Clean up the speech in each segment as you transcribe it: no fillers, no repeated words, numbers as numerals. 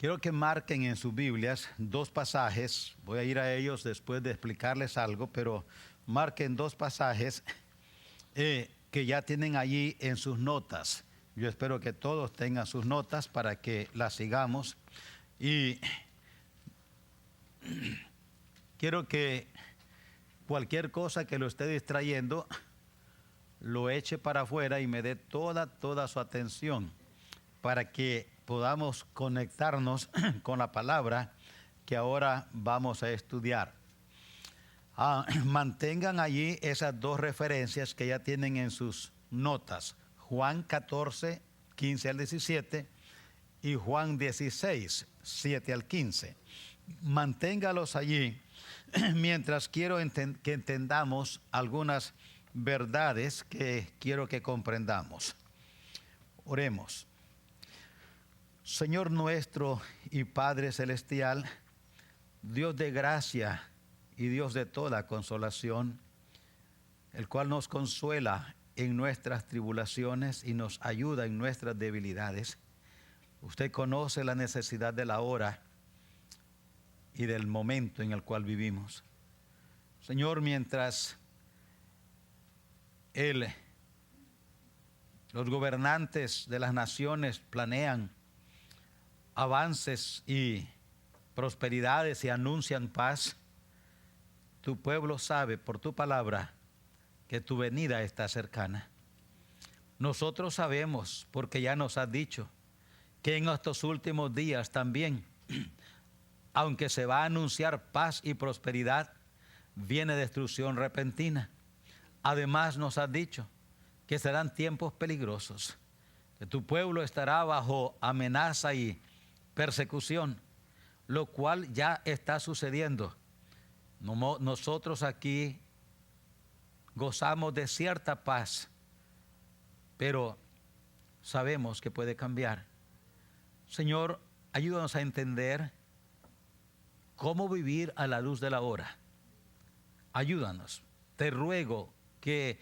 Quiero que marquen en sus Biblias dos pasajes. Voy a ir a ellos después de explicarles algo, pero marquen dos pasajes que ya tienen allí en sus notas. Yo espero que todos tengan sus notas para que las sigamos. Y quiero que cualquier cosa que lo esté distrayendo, lo eche para afuera y me dé toda su atención para que podamos conectarnos con la palabra que ahora vamos a estudiar. Mantengan allí esas dos referencias que ya tienen en sus notas. Juan 14, 15 al 17 y Juan 16, 7 al 15. Manténgalos allí mientras quiero que entendamos algunas verdades que quiero que comprendamos. Oremos. Señor nuestro y Padre celestial, Dios de gracia y Dios de toda consolación, el cual nos consuela en nuestras tribulaciones y nos ayuda en nuestras debilidades. Usted conoce la necesidad de la hora y del momento en el cual vivimos. Señor, mientras los gobernantes de las naciones planean avances y prosperidades y anuncian paz, tu pueblo sabe por tu palabra que tu venida está cercana. Nosotros sabemos, porque ya nos has dicho, que en estos últimos días también, aunque se va a anunciar paz y prosperidad, viene destrucción repentina. Además nos has dicho que serán tiempos peligrosos, que tu pueblo estará bajo amenaza y persecución, lo cual ya está sucediendo. Nosotros aquí gozamos de cierta paz, pero sabemos que puede cambiar. Señor, ayúdanos a entender cómo vivir a la luz de la hora. Ayúdanos. Te ruego que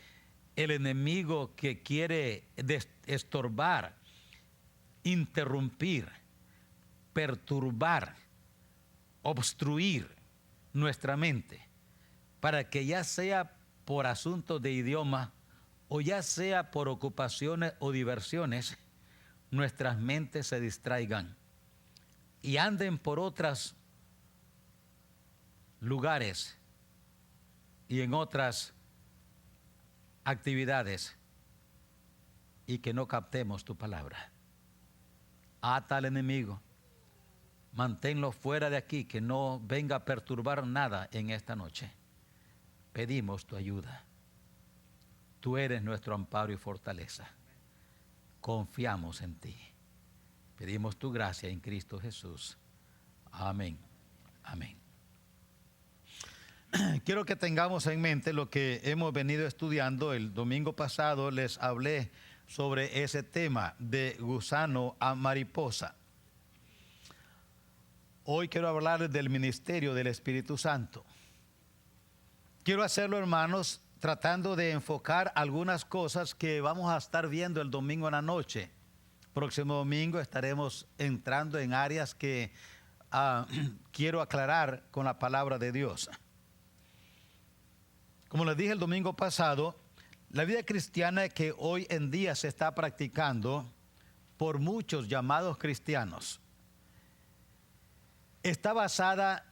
el enemigo que quiere estorbar, interrumpir, perturbar, obstruir nuestra mente, para que ya sea por asuntos de idioma o ya sea por ocupaciones o diversiones, nuestras mentes se distraigan y anden por otros lugares y en otras actividades y que no captemos tu palabra. Ata al enemigo, manténlo fuera de aquí, que no venga a perturbar nada en esta noche. Pedimos tu ayuda. Tú eres nuestro amparo y fortaleza. Confiamos en ti. Pedimos tu gracia en Cristo Jesús. Amén. Amén. Quiero que tengamos en mente lo que hemos venido estudiando. El domingo pasado les hablé sobre ese tema de gusano a mariposa. Hoy quiero hablarles del ministerio del Espíritu Santo. Quiero hacerlo, hermanos, tratando de enfocar algunas cosas que vamos a estar viendo el domingo en la noche. Próximo domingo estaremos entrando en áreas que quiero aclarar con la palabra de Dios. Como les dije el domingo pasado, la vida cristiana que hoy en día se está practicando por muchos llamados cristianos está basada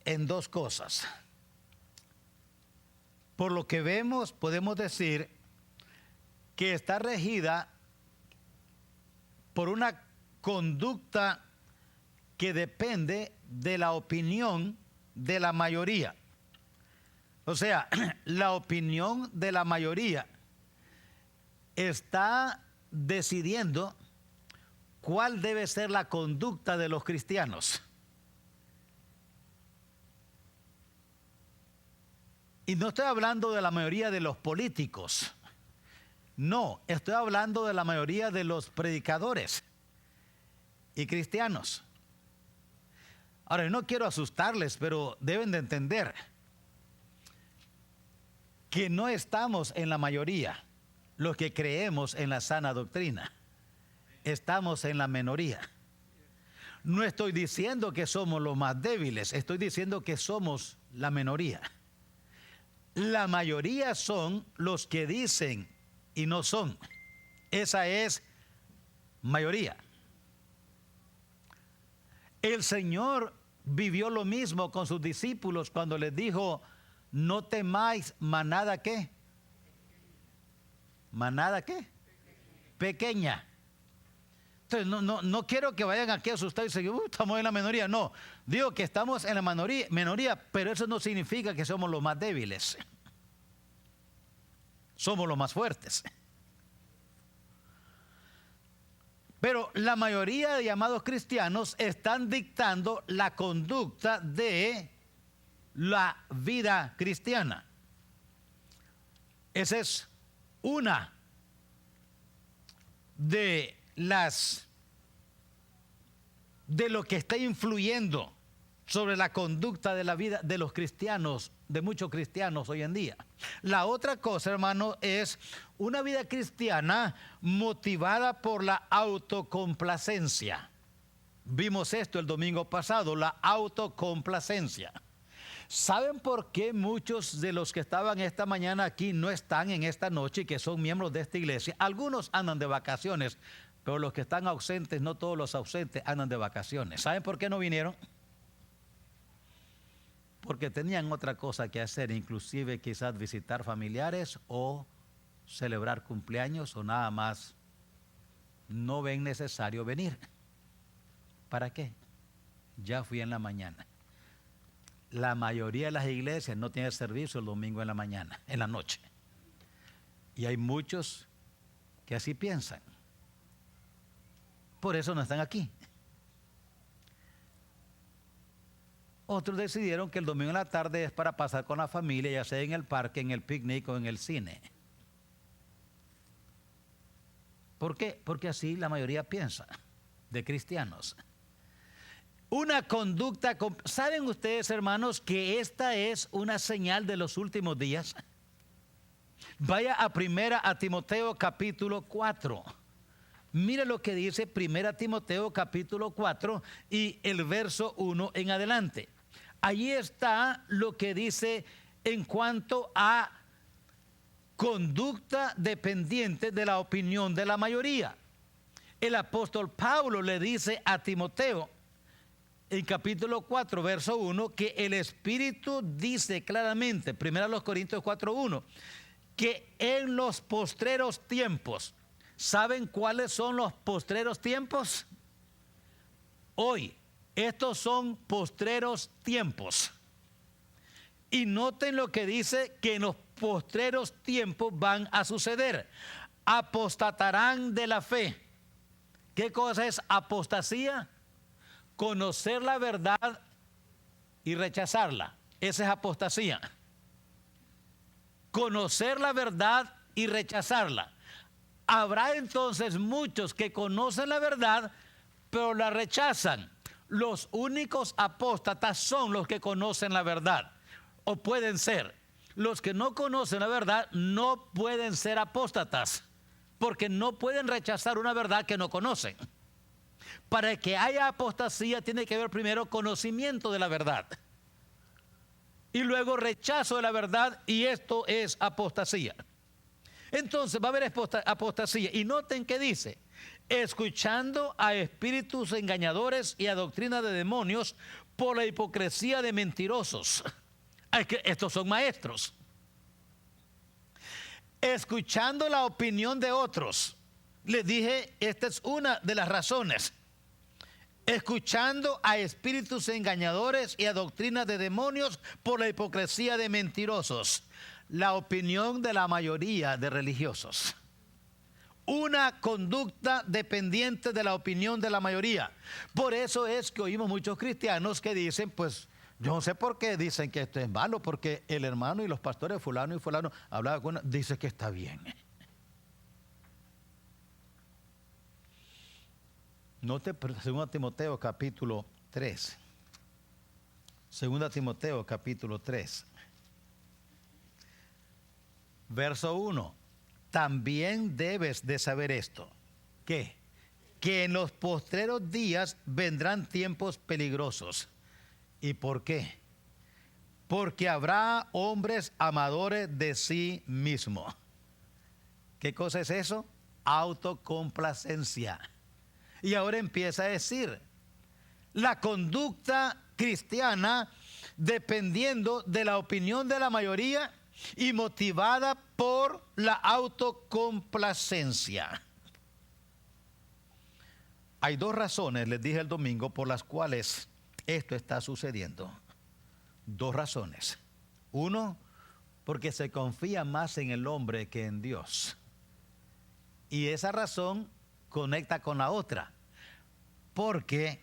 en dos cosas. Por lo que vemos, podemos decir que está regida por una conducta que depende de la opinión de la mayoría. O sea, la opinión de la mayoría está decidiendo cuál debe ser la conducta de los cristianos. Y no estoy hablando de la mayoría de los políticos. No, estoy hablando de la mayoría de los predicadores y cristianos. Ahora, no quiero asustarles, pero deben de entender que no estamos en la mayoría, los que creemos en la sana doctrina. Estamos en la minoría. No estoy diciendo que somos los más débiles, estoy diciendo que somos la minoría. La mayoría son los que dicen y no son. Esa es mayoría. El Señor vivió lo mismo con sus discípulos cuando les dijo: no temáis, manada ¿qué? ¿Manada qué? Pequeña. Entonces no quiero que vayan aquí asustados y digan, estamos en la minoría. No, digo que estamos en la minoría, pero eso no significa que somos los más débiles. Somos los más fuertes. Pero la mayoría de llamados cristianos están dictando la conducta de la vida cristiana. Esa es una de lo que está influyendo sobre la conducta de la vida de los cristianos, de muchos cristianos hoy en día. La otra cosa, hermano, es una vida cristiana motivada por la autocomplacencia. Vimos esto el domingo pasado, la autocomplacencia. ¿Saben por qué muchos de los que estaban esta mañana aquí no están en esta noche y que son miembros de esta iglesia? Algunos andan de vacaciones, pero los que están ausentes, no todos los ausentes andan de vacaciones. ¿Saben por qué no vinieron? Porque tenían otra cosa que hacer, inclusive quizás visitar familiares o celebrar cumpleaños, o nada más no ven necesario venir. ¿Para qué? Ya fui en la mañana. La mayoría de las iglesias no tienen servicio el domingo en la mañana, en la noche. Y hay muchos que así piensan. Por eso no están aquí. Otros decidieron que el domingo en la tarde es para pasar con la familia, ya sea en el parque, en el picnic o en el cine. ¿Por qué? Porque así la mayoría piensa, de cristianos. Una conducta, ¿saben ustedes, hermanos, que esta es una señal de los últimos días? Vaya a 1 Timoteo capítulo 4. Mire lo que dice 1 Timoteo capítulo 4 y el verso 1 en adelante. Allí está lo que dice en cuanto a conducta dependiente de la opinión de la mayoría. El apóstol Pablo le dice a Timoteo en capítulo 4, verso 1, que el Espíritu dice claramente, 1 Corintios 4:1, que en los postreros tiempos, ¿saben cuáles son los postreros tiempos? Hoy, estos son postreros tiempos. Y noten lo que dice, que en los postreros tiempos van a suceder. Apostatarán de la fe. ¿Qué cosa es apostasía? Conocer la verdad y rechazarla. Esa es apostasía. Conocer la verdad y rechazarla. Habrá entonces muchos que conocen la verdad, pero la rechazan. Los únicos apóstatas son los que conocen la verdad. O pueden ser. Los que no conocen la verdad no pueden ser apóstatas, porque no pueden rechazar una verdad que no conocen. Para que haya apostasía tiene que haber primero conocimiento de la verdad y luego rechazo de la verdad, y esto es apostasía. Entonces va a haber apostasía, y noten que dice: escuchando a espíritus engañadores y a doctrina de demonios por la hipocresía de mentirosos. Es que estos son maestros. Escuchando la opinión de otros. Les dije, esta es una de las razones. Escuchando a espíritus engañadores y a doctrina de demonios por la hipocresía de mentirosos. La opinión de la mayoría de religiosos. Una conducta dependiente de la opinión de la mayoría. Por eso es que oímos muchos cristianos que dicen, pues, yo no sé por qué dicen que esto es malo, porque el hermano y los pastores fulano y fulano hablaban con uno, dice que está bien. Note 2 Timoteo capítulo 3. 2 Timoteo capítulo 3. Verso 1. También debes de saber esto. ¿Qué? que en los postreros días vendrán tiempos peligrosos. ¿Y por qué? Porque habrá hombres amadores de sí mismo. ¿Qué cosa es eso? Autocomplacencia. Y ahora empieza a decir, la conducta cristiana, dependiendo de la opinión de la mayoría y motivada por la autocomplacencia. Hay dos razones, les dije el domingo, por las cuales esto está sucediendo. Dos razones. Uno, porque se confía más en el hombre que en Dios. Y esa razón conecta con la otra, porque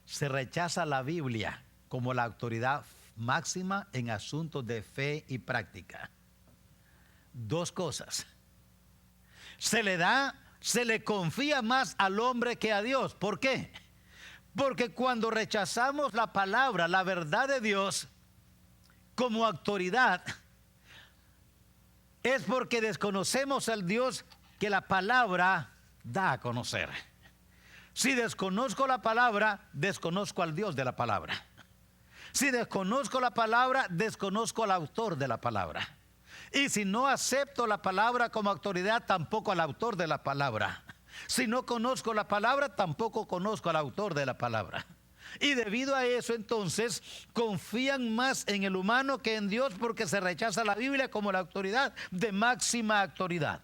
se rechaza la Biblia como la autoridad máxima en asuntos de fe y práctica. Dos cosas. Se le confía más al hombre que a Dios. ¿Por qué? Porque cuando rechazamos la palabra, la verdad de Dios como autoridad, es porque desconocemos al Dios que la palabra da a conocer. Si desconozco la palabra, desconozco al Dios de la palabra. Si desconozco la palabra, desconozco al autor de la palabra. Y si no acepto la palabra como autoridad, tampoco al autor de la palabra. Si no conozco la palabra, tampoco conozco al autor de la palabra. Y debido a eso, entonces, confían más en el humano que en Dios, porque se rechaza la Biblia como la autoridad de máxima autoridad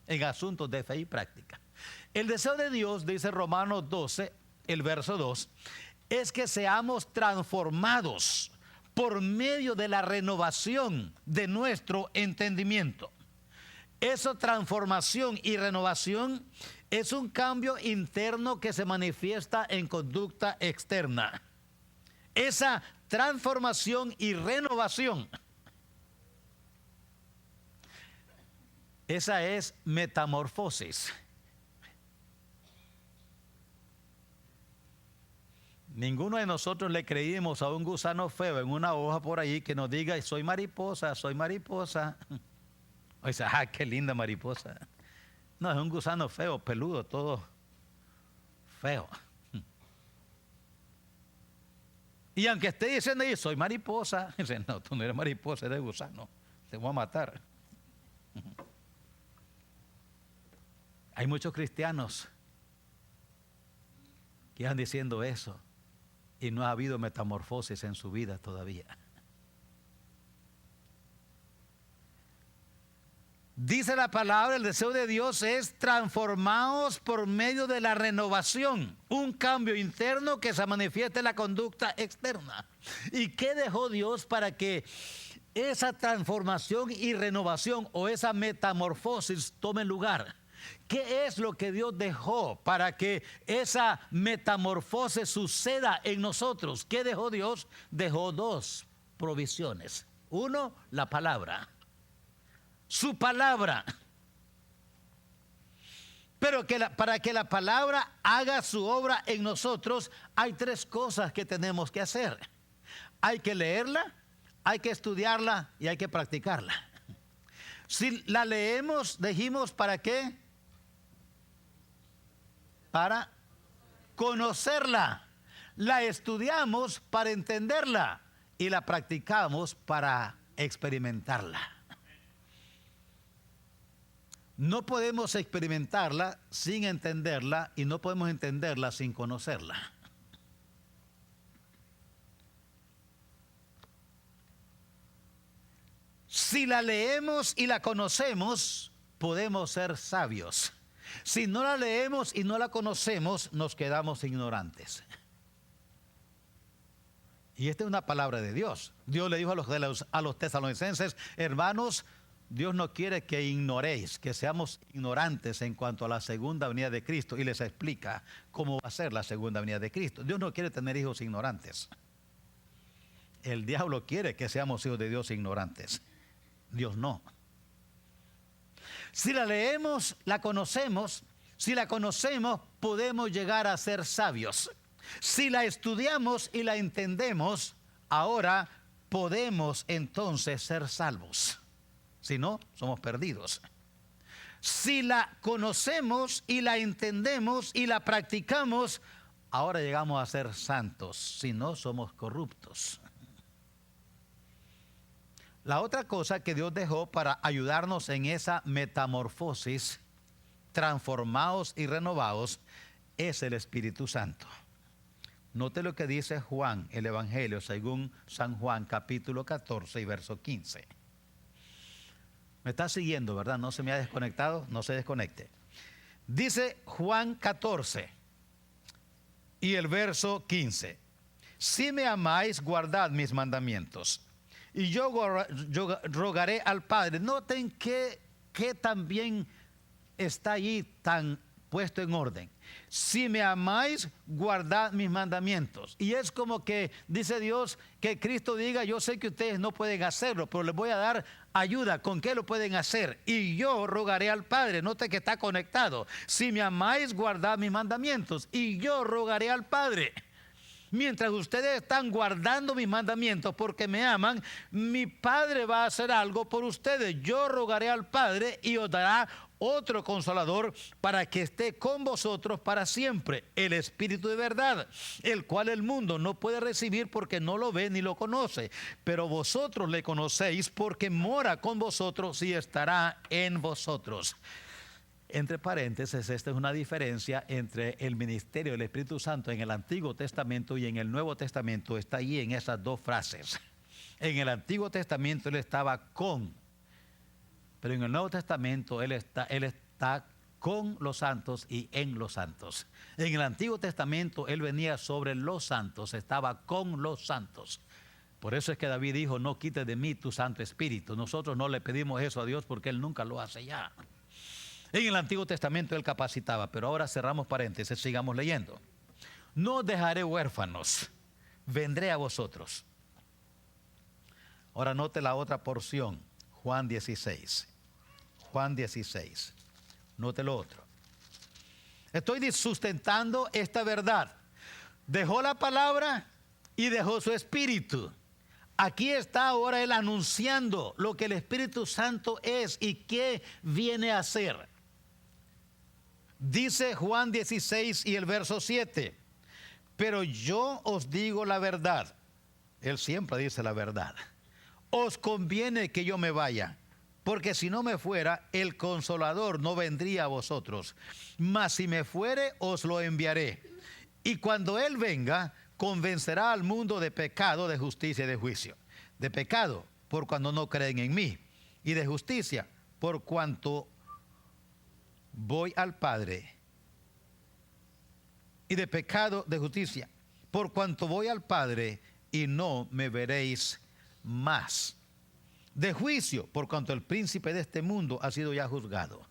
en asuntos de fe y práctica. El deseo de Dios, dice Romanos 12, el verso 2, es que seamos transformados por medio de la renovación de nuestro entendimiento. Esa transformación y renovación es un cambio interno que se manifiesta en conducta externa. Esa transformación y renovación, esa es metamorfosis. Ninguno de nosotros le creímos a un gusano feo en una hoja por ahí que nos diga, soy mariposa, soy mariposa. O sea, ah, qué linda mariposa. No, es un gusano feo, peludo, todo feo. Y aunque esté diciendo ahí, soy mariposa, dice, no, tú no eres mariposa, eres gusano, te voy a matar. Hay muchos cristianos que están diciendo eso y no ha habido metamorfosis en su vida todavía. Dice la palabra, el deseo de Dios es transformados por medio de la renovación, un cambio interno que se manifieste en la conducta externa. ¿Y qué dejó Dios para que esa transformación y renovación o esa metamorfosis tome lugar? ¿Qué es lo que Dios dejó para que esa metamorfosis suceda en nosotros? ¿Qué dejó Dios? Dejó dos provisiones. Uno, la palabra. Su palabra. Pero para que la palabra haga su obra en nosotros, hay tres cosas que tenemos que hacer. Hay que leerla, hay que estudiarla y hay que practicarla. Si la leemos, dijimos, ¿para qué? Para conocerla. La estudiamos para entenderla y la practicamos para experimentarla. No podemos experimentarla sin entenderla y no podemos entenderla sin conocerla. Si la leemos y la conocemos, podemos ser sabios. Si no la leemos y no la conocemos, nos quedamos ignorantes. Y esta es una palabra de Dios. Dios le dijo a los tesalonicenses, hermanos, Dios no quiere que ignoréis, que seamos ignorantes en cuanto a la segunda venida de Cristo. Y les explica cómo va a ser la segunda venida de Cristo. Dios no quiere tener hijos ignorantes. El diablo quiere que seamos hijos de Dios ignorantes. Dios no. Si la leemos, la conocemos. Si la conocemos, podemos llegar a ser sabios. Si la estudiamos y la entendemos, ahora podemos entonces ser salvos. Si no, somos perdidos. Si la conocemos y la entendemos y la practicamos, ahora llegamos a ser santos, si no somos corruptos. La otra cosa que Dios dejó para ayudarnos en esa metamorfosis, transformados y renovados, es el Espíritu Santo. Note lo que dice Juan, el Evangelio, según San Juan, capítulo 14 y verso 15. Me está siguiendo, ¿verdad? No se me ha desconectado, no se desconecte. Dice Juan 14 y el verso 15. Si me amáis, guardad mis mandamientos. Y yo rogaré al Padre. Noten que también está allí tan puesto en orden. Si me amáis, guardad mis mandamientos. Y es como que dice Dios que Cristo diga, yo sé que ustedes no pueden hacerlo, pero les voy a dar ayuda. ¿Con qué lo pueden hacer? Y yo rogaré al Padre. Note que está conectado. Si me amáis, guardad mis mandamientos. Y yo rogaré al Padre. Mientras ustedes están guardando mis mandamientos porque me aman, mi Padre va a hacer algo por ustedes. Yo rogaré al Padre y os dará otro consolador para que esté con vosotros para siempre, el Espíritu de verdad, el cual el mundo no puede recibir porque no lo ve ni lo conoce, pero vosotros le conocéis porque mora con vosotros y estará en vosotros. Entre paréntesis, esta es una diferencia entre el ministerio del Espíritu Santo en el Antiguo Testamento y en el Nuevo Testamento. Está allí en esas dos frases. En el Antiguo Testamento Él estaba con, pero en el Nuevo Testamento Él está con los santos y en los santos. En el Antiguo Testamento Él venía sobre los santos, estaba con los santos. Por eso es que David dijo, no quites de mí tu Santo Espíritu. Nosotros no le pedimos eso a Dios porque Él nunca lo hace ya. En el Antiguo Testamento Él capacitaba, pero ahora cerramos paréntesis, sigamos leyendo. No dejaré huérfanos, vendré a vosotros. Ahora note la otra porción, Juan 16. Juan 16. Note lo otro. Estoy sustentando esta verdad. Dejó la palabra y dejó su espíritu. Aquí está ahora Él anunciando lo que el Espíritu Santo es y qué viene a hacer. Dice Juan 16 y el verso 7, pero yo os digo la verdad. Él siempre dice la verdad. Os conviene que yo me vaya, porque si no me fuera, el Consolador no vendría a vosotros. Mas si me fuere, os lo enviaré. Y cuando Él venga, convencerá al mundo de pecado, de justicia y de juicio. De pecado, por cuando no creen en mí. Y de justicia, por cuanto voy al Padre. Y de pecado, de justicia, por cuanto voy al Padre y no me veréis más. De juicio, por cuanto el príncipe de este mundo ha sido ya juzgado.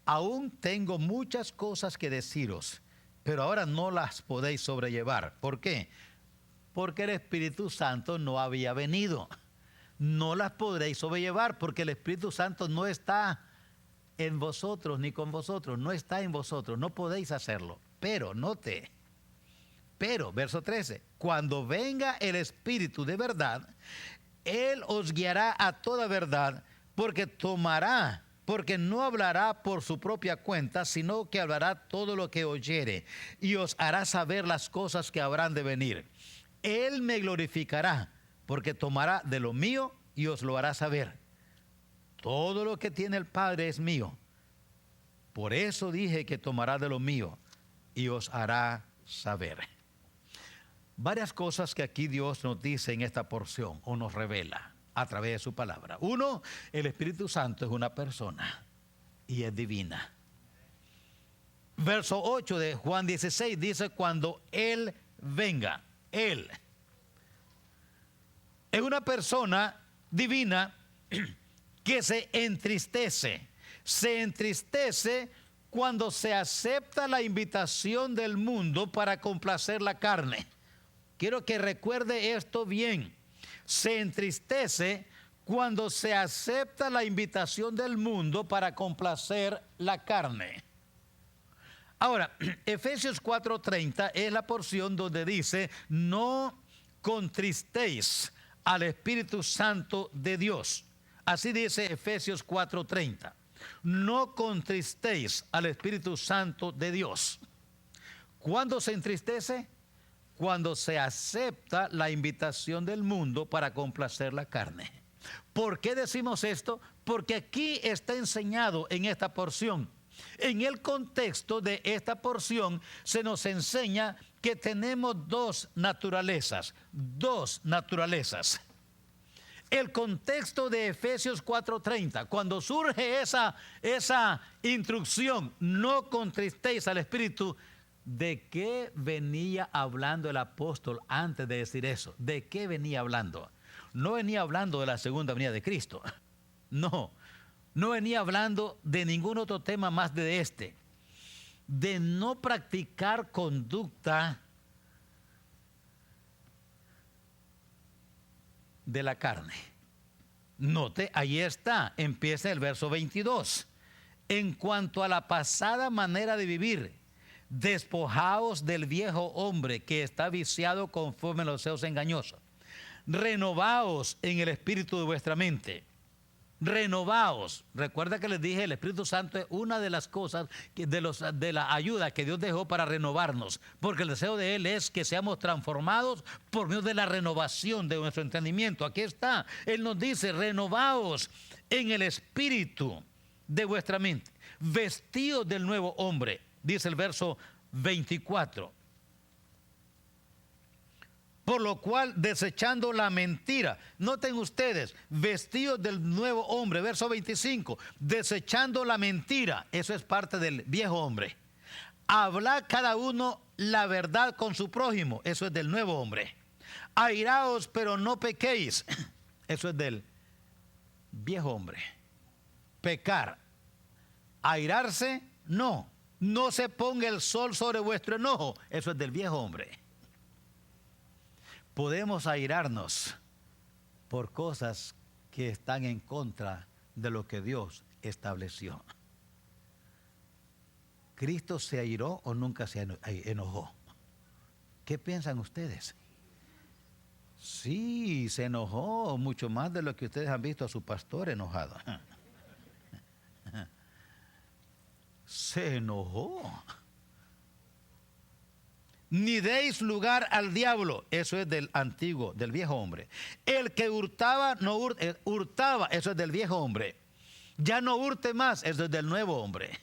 Aún tengo muchas cosas que deciros, pero ahora no las podéis sobrellevar. ¿Por qué? Porque el Espíritu Santo no había venido. No las podréis sobrellevar porque el Espíritu Santo no está en vosotros ni con vosotros, no está en vosotros, no podéis hacerlo. Pero, note, pero, verso 13, cuando venga el Espíritu de verdad, Él os guiará a toda verdad, porque no hablará por su propia cuenta, sino que hablará todo lo que oyere, y os hará saber las cosas que habrán de venir. Él me glorificará, porque tomará de lo mío y os lo hará saber. Todo lo que tiene el Padre es mío. Por eso dije que tomará de lo mío y os hará saber. Varias cosas que aquí Dios nos dice en esta porción o nos revela a través de su palabra. Uno, el Espíritu Santo es una persona y es divina. Verso 8 de Juan 16 dice cuando Él venga. Él es una persona divina que se entristece. Se entristece cuando se acepta la invitación del mundo para complacer la carne. Quiero que recuerde esto bien. Se entristece cuando se acepta la invitación del mundo para complacer la carne. Ahora, Efesios 4:30 es la porción donde dice, no contristéis al Espíritu Santo de Dios. Así dice Efesios 4:30. no contristéis al Espíritu Santo de Dios. ¿Cuándo se entristece? Cuando se acepta la invitación del mundo para complacer la carne. ¿Por qué decimos esto? Porque aquí está enseñado en esta porción. En el contexto de esta porción se nos enseña que tenemos dos naturalezas. El contexto de Efesios 4:30, cuando surge esa instrucción, no contristéis al Espíritu, ¿de qué venía hablando el apóstol antes de decir eso? ¿De qué venía hablando? No venía hablando de la segunda venida de Cristo. No venía hablando de ningún otro tema más de este. De no practicar conducta de la carne. Note, ahí está, empieza el verso 22. En cuanto a la pasada manera de vivir, despojaos del viejo hombre que está viciado conforme a los deseos engañosos. Renovaos en el espíritu de vuestra mente. Renovaos. Recuerda que les dije, el Espíritu Santo es una de las cosas de la ayuda que Dios dejó para renovarnos, porque el deseo de Él es que seamos transformados por medio de la renovación de nuestro entendimiento. Aquí está, Él nos dice, renovaos en el espíritu de vuestra mente, vestidos del nuevo hombre, dice el verso 24. Por lo cual, desechando la mentira. Noten ustedes, vestidos del nuevo hombre, verso 25. Desechando la mentira, eso es parte del viejo hombre. Hablad cada uno la verdad con su prójimo, eso es del nuevo hombre. Airaos, pero no pequéis, eso es del viejo hombre. Pecar, airarse, no. No se ponga el sol sobre vuestro enojo, eso es del viejo hombre. Podemos airarnos por cosas que están en contra de lo que Dios estableció. ¿Cristo se airó o nunca se enojó? ¿Qué piensan ustedes? Sí, se enojó mucho más de lo que ustedes han visto a su pastor enojado. Se enojó. Ni deis lugar al diablo, eso es del antiguo, del viejo hombre. El que hurtaba, hurtaba, eso es del viejo hombre. Ya no hurte más, eso es del nuevo hombre.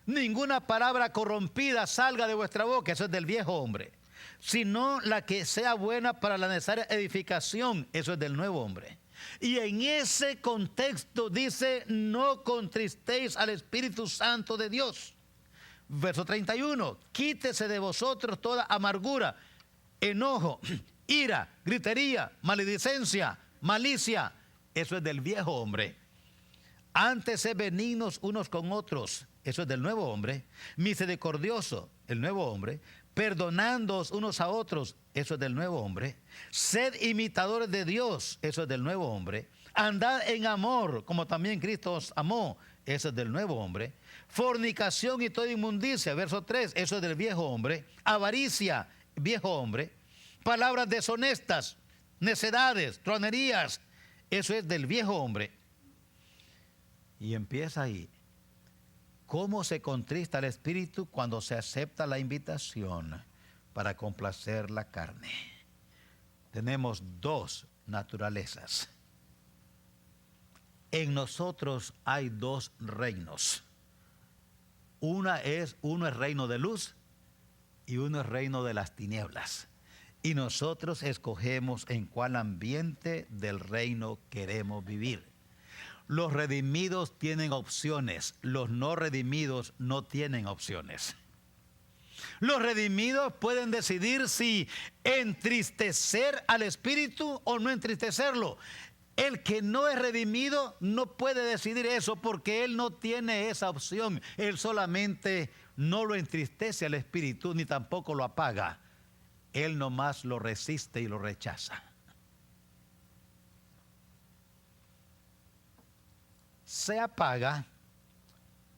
Ninguna palabra corrompida salga de vuestra boca, eso es del viejo hombre. Sino la que sea buena para la necesaria edificación, eso es del nuevo hombre. Y en ese contexto dice, no contristéis al Espíritu Santo de Dios. Verso 31, quítese de vosotros toda amargura, enojo, ira, gritería, maledicencia, malicia. Eso es del viejo hombre. Antes sed benignos unos con otros. Eso es del nuevo hombre. Misericordioso, el nuevo hombre. Perdonándoos unos a otros. Eso es del nuevo hombre. Sed imitadores de Dios. Eso es del nuevo hombre. Andad en amor, como también Cristo os amó. Eso es del nuevo hombre. Fornicación y toda inmundicia, verso 3, eso es del viejo hombre. Avaricia, viejo hombre. Palabras deshonestas, necedades, tronerías, eso es del viejo hombre. Y empieza ahí. ¿Cómo se contrista el espíritu cuando se acepta la invitación para complacer la carne? Tenemos dos naturalezas. En nosotros hay dos reinos. Uno es reino de luz y uno es reino de las tinieblas. Y nosotros escogemos en cuál ambiente del reino queremos vivir. Los redimidos tienen opciones, los no redimidos no tienen opciones. Los redimidos pueden decidir si entristecer al espíritu o no entristecerlo. El que no es redimido no puede decidir eso porque él no tiene esa opción. Él solamente no lo entristece al espíritu ni tampoco lo apaga. Él nomás lo resiste y lo rechaza. Se apaga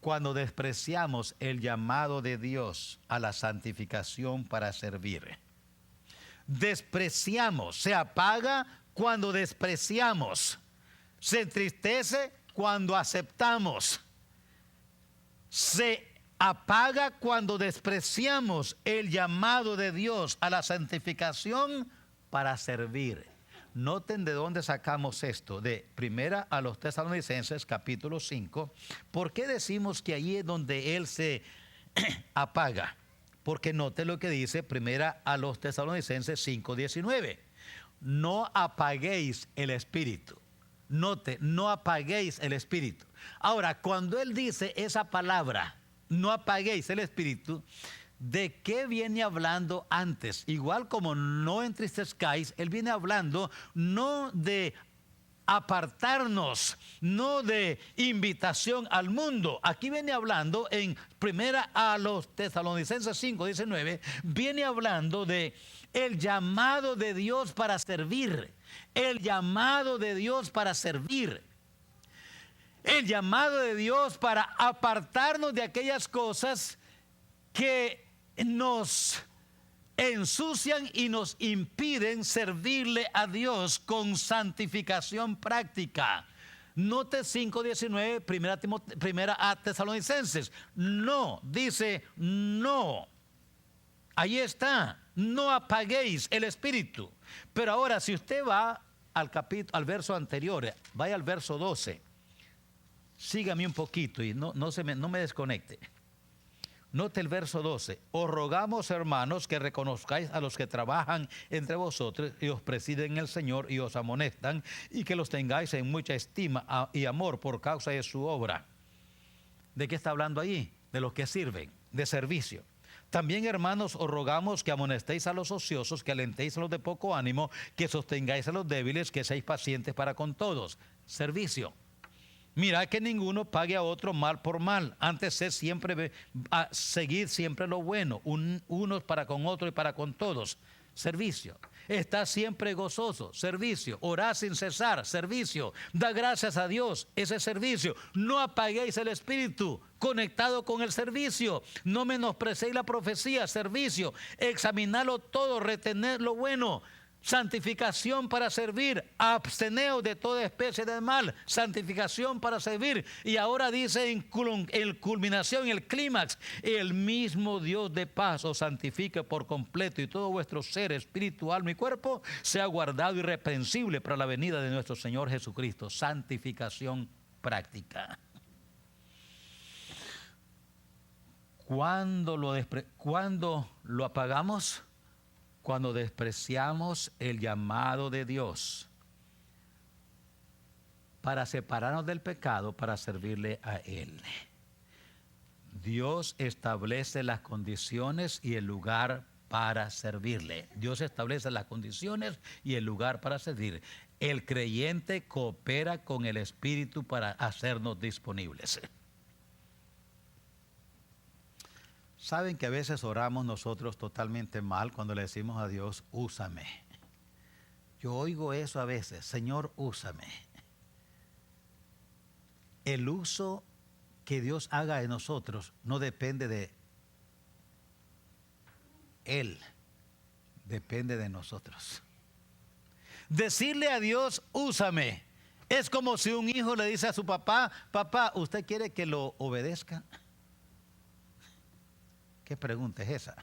cuando despreciamos el llamado de Dios a la santificación para servir. Despreciamos, se apaga cuando despreciamos. Se entristece cuando aceptamos. Se apaga cuando despreciamos el llamado de Dios a la santificación para servir. Noten de dónde sacamos esto, de primera a los Tesalonicenses capítulo 5. ¿Por qué decimos que allí es donde Él se apaga? Porque note lo que dice primera a los Tesalonicenses 5:19. No apaguéis el espíritu. Note, no apaguéis el espíritu. Ahora, cuando Él dice esa palabra, no apaguéis el espíritu, ¿de qué viene hablando antes? Igual como no entristezcáis, Él viene hablando no de apartarnos, no de invitación al mundo. Aquí viene hablando en primera a los Tesalonicenses 5:19, viene hablando de el llamado de Dios para servir. El llamado de Dios para servir. El llamado de Dios para apartarnos de aquellas cosas que nos ensucian y nos impiden servirle a Dios con santificación práctica. Note 5:19, primera a Tesalonicenses. No, dice no. Ahí está. No apaguéis el espíritu. Pero ahora, si usted va al verso anterior, vaya al verso 12. Sígame un poquito y no me desconecte. Note el verso 12. Os rogamos, hermanos, que reconozcáis a los que trabajan entre vosotros y os presiden en el Señor y os amonestan, y que los tengáis en mucha estima y amor por causa de su obra. ¿De qué está hablando ahí? De los que sirven, de servicio. También, hermanos, os rogamos que amonestéis a los ociosos, que alentéis a los de poco ánimo, que sostengáis a los débiles, que seáis pacientes para con todos. Servicio. Mirad que ninguno pague a otro mal por mal. Antes seguir siempre lo bueno, unos para con otros y para con todos. Servicio. Está siempre gozoso, servicio. Orad sin cesar, servicio. Da gracias a Dios, ese servicio. No apaguéis el espíritu, conectado con el servicio. No menosprecéis la profecía, servicio. Examinadlo todo, retened lo bueno. Santificación para servir, absteneos de toda especie de mal, santificación para servir. Y ahora dice en culminación, el clímax, el mismo Dios de paz os santifique por completo y todo vuestro ser, espíritu, alma y cuerpo sea guardado irreprensible para la venida de nuestro Señor Jesucristo. Santificación práctica. ¿Cuándo lo apagamos? Cuando despreciamos el llamado de Dios para separarnos del pecado, para servirle a Él. Dios establece las condiciones y el lugar para servirle. Dios establece las condiciones y el lugar para servir. El creyente coopera con el Espíritu para hacernos disponibles. Saben que a veces oramos nosotros totalmente mal cuando le decimos a Dios, úsame. Yo oigo eso a veces, Señor, úsame. El uso que Dios haga de nosotros no depende de Él, depende de nosotros. Decirle a Dios, úsame, es como si un hijo le dice a su papá, papá, ¿usted quiere que lo obedezca? ¿Qué pregunta es esa?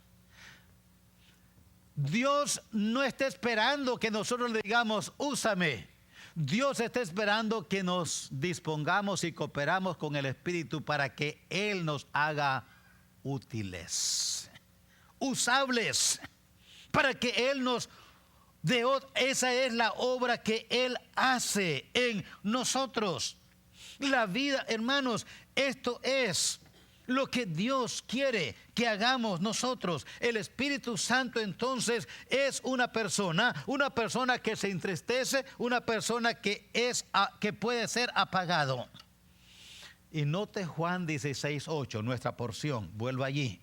Dios no está esperando que nosotros le digamos, úsame. Dios está esperando que nos dispongamos y cooperamos con el Espíritu para que Él nos haga útiles, usables, para que Él nos dé. Esa es la obra que Él hace en nosotros. La vida, hermanos, esto es lo que Dios quiere que hagamos nosotros. El Espíritu Santo entonces es una persona que se entristece, una persona que puede ser apagado. Y note Juan 16:8, nuestra porción, vuelvo allí.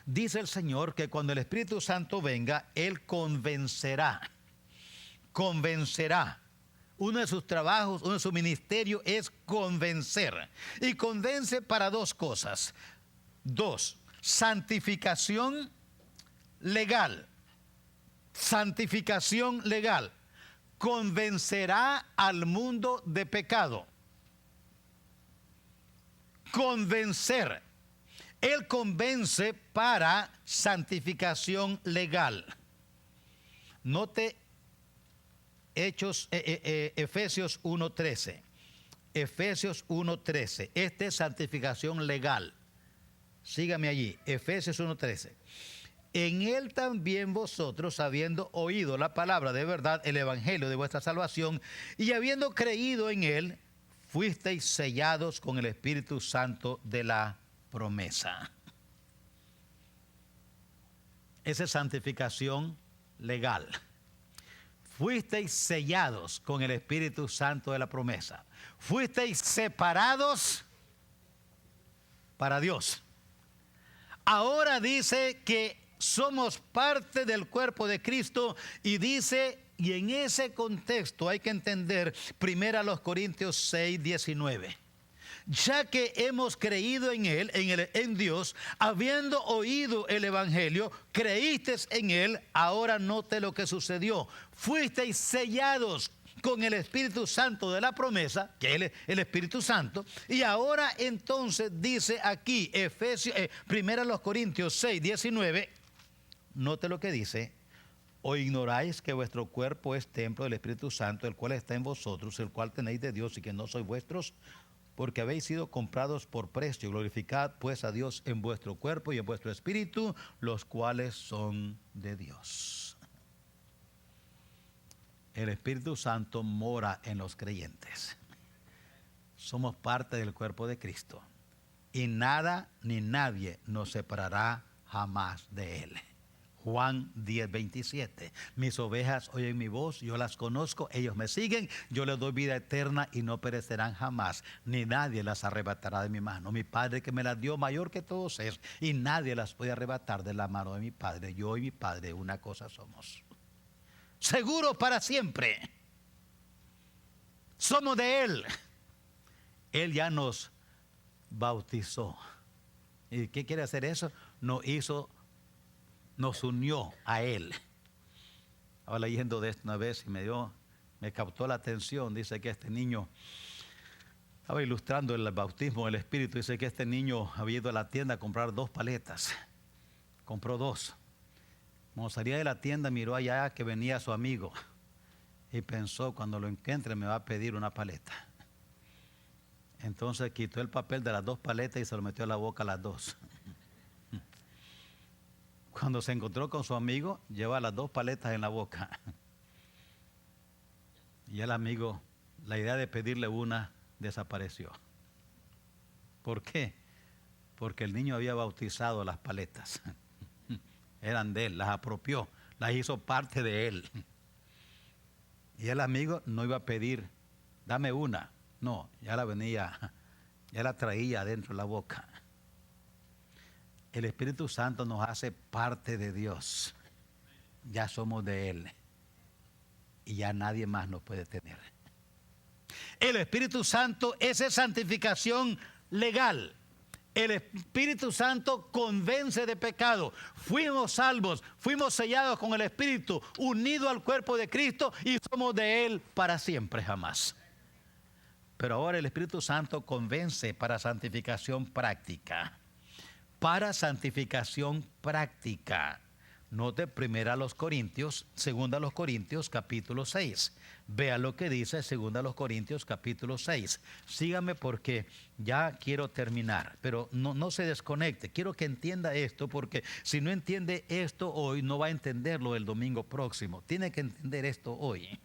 Dice el Señor que cuando el Espíritu Santo venga, Él convencerá. Uno de sus trabajos, uno de su ministerio es convencer. Y convence para dos cosas. Santificación legal. Santificación legal. Convencerá al mundo de pecado. convencer. Él convence para santificación legal. Note Efesios 1:13. Efesios 1:13. Esta es santificación legal. Sígame allí. Efesios 1:13. En él también vosotros, habiendo oído la palabra de verdad, el evangelio de vuestra salvación, y habiendo creído en él, fuisteis sellados con el Espíritu Santo de la promesa. Esa es santificación legal. Fuisteis sellados con el Espíritu Santo de la promesa. Fuisteis separados para Dios. Ahora dice que somos parte del cuerpo de Cristo y dice, y en ese contexto hay que entender 1 Corintios 6:19. Ya que hemos creído en Él, en Dios, habiendo oído el Evangelio, creísteis en Él, ahora note lo que sucedió. Fuisteis sellados con el Espíritu Santo de la promesa, que es el Espíritu Santo, y ahora entonces dice aquí, 1 Corintios 6:19, note lo que dice: ¿o ignoráis que vuestro cuerpo es templo del Espíritu Santo, el cual está en vosotros, el cual tenéis de Dios y que no sois vuestros? Porque habéis sido comprados por precio. Glorificad pues a Dios en vuestro cuerpo y en vuestro espíritu, los cuales son de Dios. El Espíritu Santo mora en los creyentes. Somos parte del cuerpo de Cristo. Y nada ni nadie nos separará jamás de Él. Juan 10:27. Mis ovejas oyen mi voz, yo las conozco, ellos me siguen, yo les doy vida eterna y no perecerán jamás, ni nadie las arrebatará de mi mano. Mi Padre que me las dio mayor que todos es, y nadie las puede arrebatar de la mano de mi Padre. Yo y mi Padre una cosa somos. Seguros para siempre. Somos de Él. Él ya nos bautizó. ¿Y qué quiere hacer eso? Nos unió a Él. Estaba leyendo de esto una vez y me captó la atención. Dice que este niño, estaba ilustrando el bautismo del Espíritu, dice que este niño había ido a la tienda a comprar 2 paletas. Compró 2. Cuando salía de la tienda miró allá que venía su amigo y pensó, cuando lo encuentre me va a pedir una paleta. Entonces quitó el papel de las 2 paletas y se lo metió a la boca a las 2. Cuando se encontró con su amigo, lleva las 2 paletas en la boca. Y el amigo, la idea de pedirle una desapareció. ¿Por qué? Porque el niño había bautizado las paletas. Eran de él, las apropió, las hizo parte de él. Y el amigo no iba a pedir, dame una. No, ya la traía dentro de la boca. El Espíritu Santo nos hace parte de Dios. Ya somos de Él. Y ya nadie más nos puede tener. El Espíritu Santo es santificación legal. El Espíritu Santo convence de pecado. Fuimos salvos, fuimos sellados con el Espíritu, unidos al cuerpo de Cristo y somos de Él para siempre, jamás. Pero ahora el Espíritu Santo convence para santificación práctica. Para santificación práctica. Note 1 Corintios, 2 Corintios capítulo 6. Vea lo que dice 2 Corintios capítulo 6. Sígame porque ya quiero terminar, pero no se desconecte. Quiero que entienda esto, porque si no entiende esto hoy, no va a entenderlo el domingo próximo. Tiene que entender esto hoy.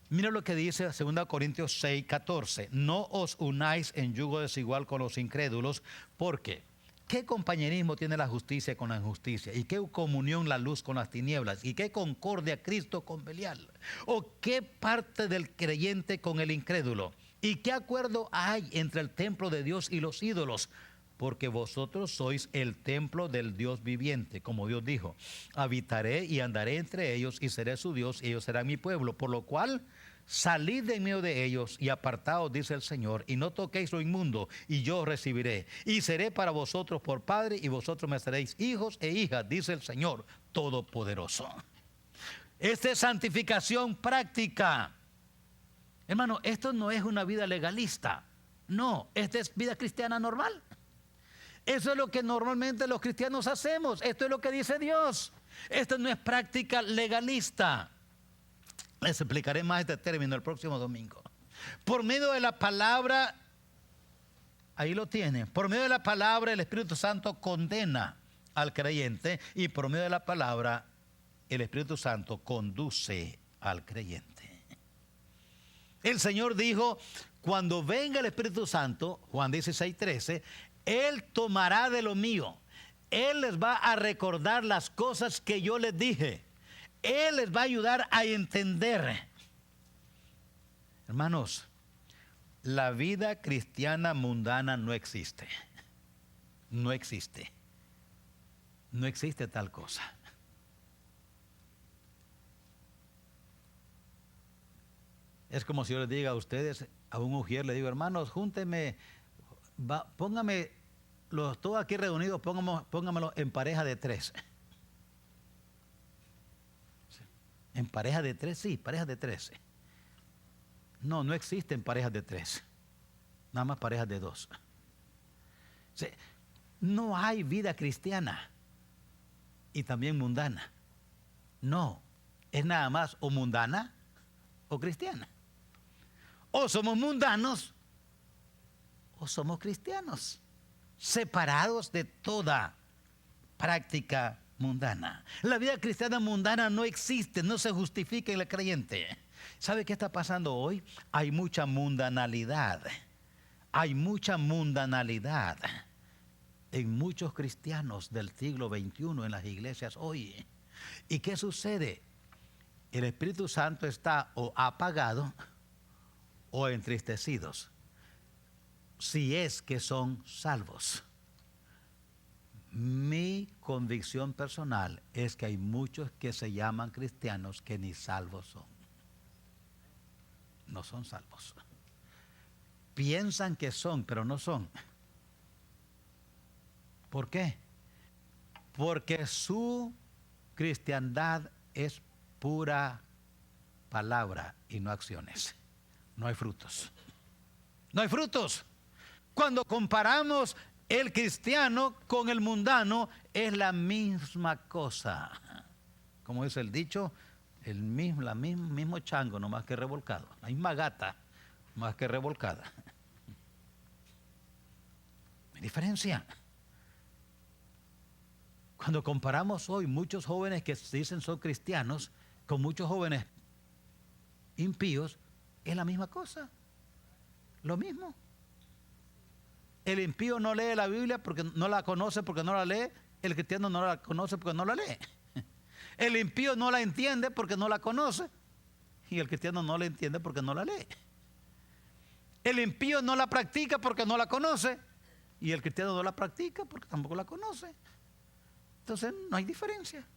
Mira lo que dice 2 Corintios 6, 14. No os unáis en yugo desigual con los incrédulos, porque ¿qué compañerismo tiene la justicia con la injusticia? ¿Y qué comunión la luz con las tinieblas? ¿Y qué concordia Cristo con Belial? ¿O qué parte del creyente con el incrédulo? ¿Y qué acuerdo hay entre el templo de Dios y los ídolos? Porque vosotros sois el templo del Dios viviente, como Dios dijo. Habitaré y andaré entre ellos y seré su Dios y ellos serán mi pueblo. Por lo cual, salid de en medio de ellos y apartaos, dice el Señor, y no toquéis lo inmundo, y yo os recibiré. Y seré para vosotros por padre, y vosotros me seréis hijos e hijas, dice el Señor Todopoderoso. Esta es santificación práctica. Hermano, esto no es una vida legalista. No, esta es vida cristiana normal. Eso es lo que normalmente los cristianos hacemos. Esto es lo que dice Dios. Esto no es práctica legalista. Les explicaré más este término el próximo domingo. Por medio de la palabra, ahí lo tienen. Por medio de la palabra el Espíritu Santo condena al creyente y por medio de la palabra el Espíritu Santo conduce al creyente. El Señor dijo, cuando venga el Espíritu Santo, Juan 16:13, Él tomará de lo mío. Él les va a recordar las cosas que yo les dije. Él les va a ayudar a entender. Hermanos, la vida cristiana mundana no existe. No existe. No existe tal cosa. Es como si yo les diga a ustedes, a un ujier, le digo, hermanos, júntenme, póngame todos aquí reunidos, póngamelo en pareja de 3. En pareja de 3, sí, parejas de 3. No, no existen parejas de 3. Nada más parejas de 2. Sí, no hay vida cristiana y también mundana. No, es nada más o mundana o cristiana. O somos mundanos o somos cristianos, separados de toda práctica mundana. La vida cristiana mundana no existe, no se justifica en el creyente. ¿Sabe qué está pasando hoy? Hay mucha mundanalidad. Hay mucha mundanalidad en muchos cristianos del siglo XXI en las iglesias hoy. ¿Y qué sucede? El Espíritu Santo está o apagado o entristecidos, si es que son salvos. Mi convicción personal es que hay muchos que se llaman cristianos que ni salvos son. No son salvos. Piensan que son, pero no son. ¿Por qué? Porque su cristiandad es pura palabra y no acciones. No hay frutos. No hay frutos. Cuando comparamos el cristiano con el mundano, es la misma cosa. Como dice el dicho, mismo chango, no más que revolcado. La misma gata, más que revolcada. ¿Hay diferencia? Cuando comparamos hoy muchos jóvenes que dicen son cristianos con muchos jóvenes impíos, es la misma cosa. Lo mismo. El impío no lee la Biblia porque no la conoce, porque no la lee. El cristiano no la conoce porque no la lee. El impío no la entiende porque no la conoce. Y el cristiano no la entiende porque no la lee. El impío no la practica porque no la conoce. Y el cristiano no la practica porque tampoco la conoce. Entonces no hay diferencia.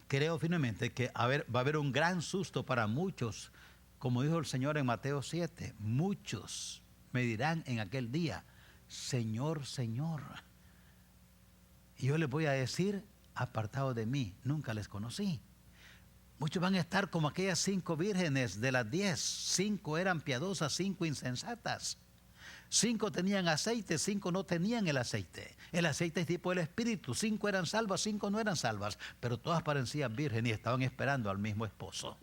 Creo firmemente que va a haber un gran susto para muchos. Como dijo el Señor en Mateo 7, muchos me dirán en aquel día, Señor, Señor. Y yo les voy a decir, apartados de mí, nunca les conocí. Muchos van a estar como aquellas 5 vírgenes de las 10. 5 eran piadosas, 5 insensatas. 5 tenían aceite, 5 no tenían el aceite. El aceite es tipo del Espíritu. 5 eran salvas, 5 no eran salvas. Pero todas parecían vírgenes y estaban esperando al mismo esposo.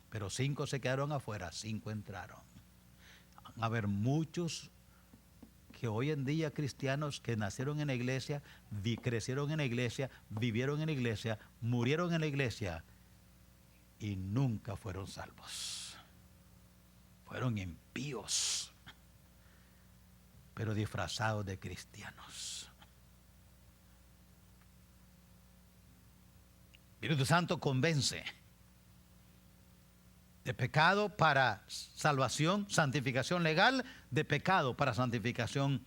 Pero 5 se quedaron afuera, 5 entraron. Van a haber muchos que hoy en día cristianos que nacieron en la iglesia, crecieron en la iglesia, vivieron en la iglesia, murieron en la iglesia y nunca fueron salvos. Fueron impíos, pero disfrazados de cristianos. El Espíritu Santo convence de pecado para salvación, santificación legal, de pecado para santificación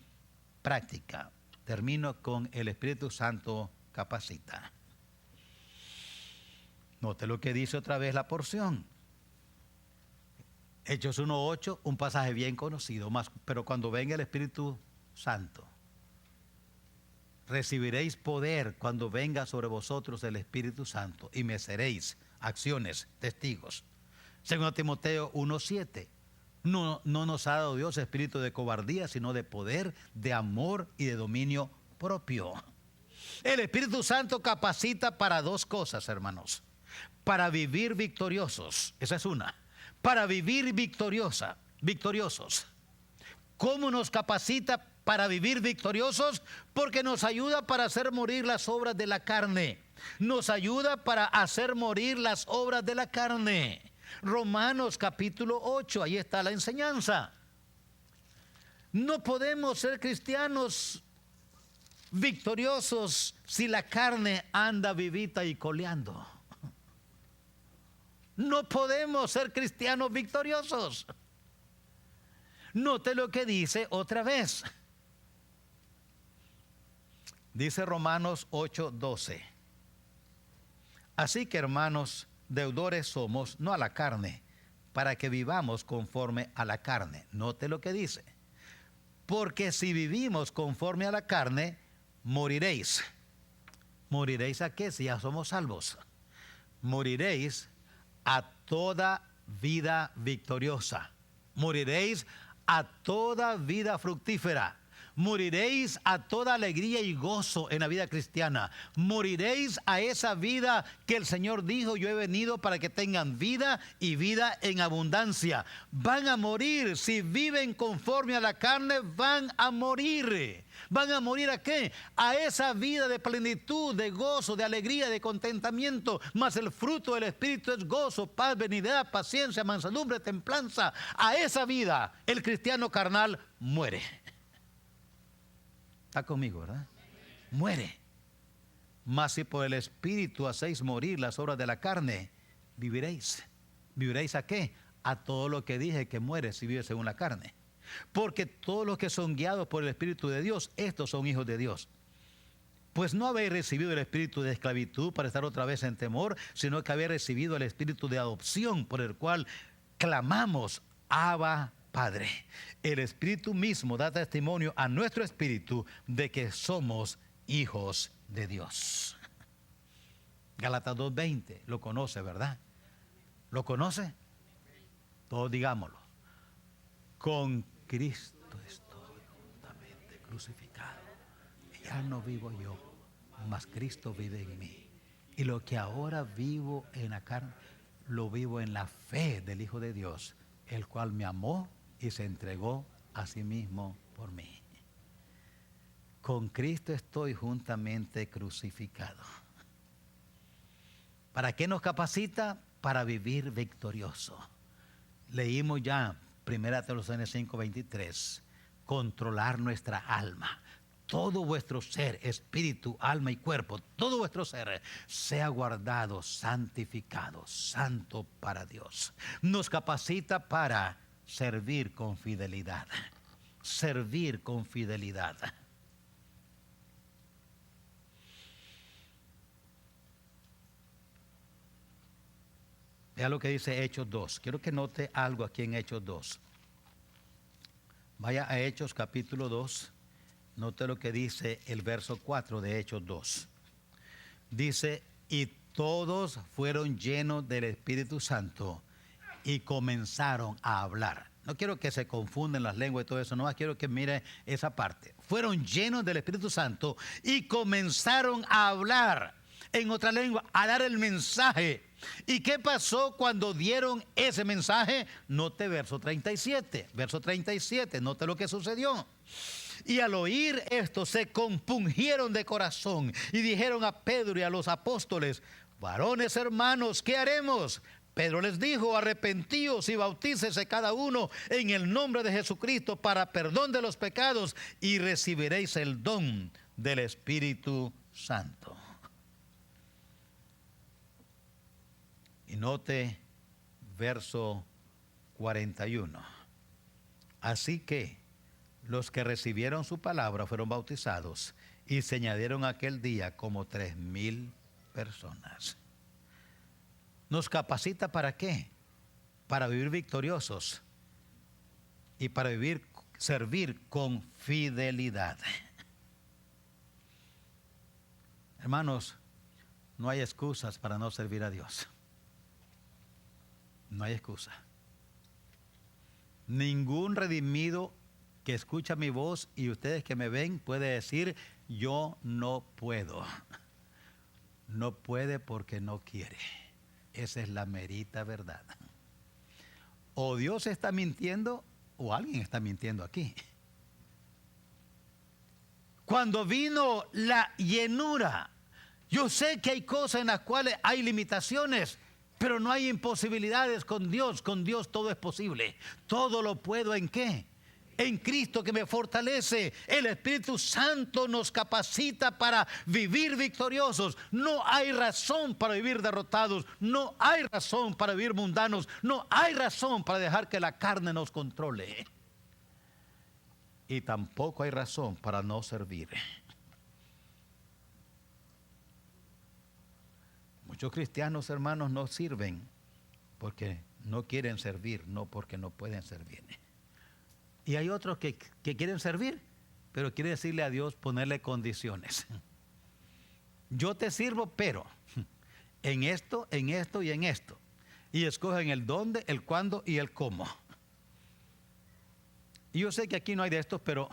práctica. Termino con el Espíritu Santo capacita. Note lo que dice otra vez la porción. Hechos 1:8, un pasaje bien conocido, pero cuando venga el Espíritu Santo, recibiréis poder cuando venga sobre vosotros el Espíritu Santo y me seréis acciones, testigos. Segundo Timoteo 1:7, No nos ha dado Dios espíritu de cobardía, sino de poder, de amor y de dominio propio. El Espíritu Santo capacita para dos cosas, hermanos. Para vivir victoriosos, esa es una. Para vivir victoriosos. ¿Cómo nos capacita para vivir victoriosos? Porque nos ayuda para hacer morir las obras de la carne. Nos ayuda para hacer morir las obras de la carne. Romanos capítulo 8, ahí está la enseñanza. No podemos ser cristianos victoriosos si la carne anda vivita y coleando. No podemos ser cristianos victoriosos. Note lo que dice otra vez. Dice Romanos 8:12. Así que, hermanos, deudores somos, no a la carne, para que vivamos conforme a la carne. Note lo que dice. Porque si vivimos conforme a la carne, moriréis. ¿Moriréis a qué? Si ya somos salvos. Moriréis a toda vida victoriosa. Moriréis a toda vida fructífera. Moriréis a toda alegría y gozo en la vida cristiana. Moriréis a esa vida que el Señor dijo: yo he venido para que tengan vida y vida en abundancia. Van a morir. Si viven conforme a la carne, van a morir. ¿Van a morir a qué? A esa vida de plenitud, de gozo, de alegría, de contentamiento. Mas el fruto del Espíritu es gozo, paz, benignidad, paciencia, mansedumbre, templanza. A esa vida el cristiano carnal muere. Está conmigo, ¿verdad? Muere. Mas si por el Espíritu hacéis morir las obras de la carne, viviréis. ¿Viviréis a qué? A todo lo que dije que muere si vive según la carne. Porque todos los que son guiados por el Espíritu de Dios, estos son hijos de Dios. Pues no habéis recibido el espíritu de esclavitud para estar otra vez en temor, sino que habéis recibido el espíritu de adopción, por el cual clamamos: Abba, Padre. El Espíritu mismo da testimonio a nuestro espíritu de que somos hijos de Dios. Gálatas 2:20, lo conoce, ¿verdad? ¿Lo conoce? Todos digámoslo. Con Cristo estoy juntamente crucificado. Ya no vivo yo, mas Cristo vive en mí. Y lo que ahora vivo en la carne, lo vivo en la fe del Hijo de Dios, el cual me amó y se entregó a sí mismo por mí. Con Cristo estoy juntamente crucificado. ¿Para qué nos capacita? Para vivir victorioso. Leímos ya 1 Tesalonicenses 5:23. Controlar nuestra alma. Todo vuestro ser, espíritu, alma y cuerpo, todo vuestro ser sea guardado, santificado, santo para Dios. Nos capacita para servir con fidelidad. Servir con fidelidad. Vea lo que dice Hechos 2. Quiero que note algo aquí en Hechos 2. Vaya a Hechos capítulo 2. Note lo que dice el verso 4 de Hechos 2. Dice: y todos fueron llenos del Espíritu Santo y comenzaron a hablar. No quiero que se confunden las lenguas y todo eso, no, quiero que mire esa parte. Fueron llenos del Espíritu Santo y comenzaron a hablar en otra lengua, a dar el mensaje. ¿Y qué pasó cuando dieron ese mensaje? Note verso 37. Verso 37, note lo que sucedió. Y al oír esto se compungieron de corazón y dijeron a Pedro y a los apóstoles: varones hermanos, ¿qué haremos? Pedro les dijo: arrepentíos y bautícese cada uno en el nombre de Jesucristo para perdón de los pecados y recibiréis el don del Espíritu Santo. Y note verso 41. Así que los que recibieron su palabra fueron bautizados y se añadieron aquel día como 3,000 personas. ¿Nos capacita para qué? Para vivir victoriosos y para servir con fidelidad. Hermanos, no hay excusas para no servir a Dios. No hay excusa. Ningún redimido que escucha mi voz y ustedes que me ven puede decir, yo no puedo. No puede porque no quiere. Esa es la merita verdad. O Dios está mintiendo o alguien está mintiendo aquí. Cuando vino la llenura, yo sé que hay cosas en las cuales hay limitaciones, pero no hay imposibilidades con Dios. Con Dios todo es posible. Todo lo puedo ¿en qué? En Cristo que me fortalece. El Espíritu Santo nos capacita para vivir victoriosos. No hay razón para vivir derrotados. No hay razón para vivir mundanos. No hay razón para dejar que la carne nos controle. Y tampoco hay razón para no servir. Muchos cristianos, hermanos, no sirven porque no quieren servir, no porque no pueden servir. Y hay otros que quieren servir, pero quiere decirle a Dios, ponerle condiciones. Yo te sirvo, pero en esto y en esto. Y escogen el dónde, el cuándo y el cómo. Y yo sé que aquí no hay de estos, pero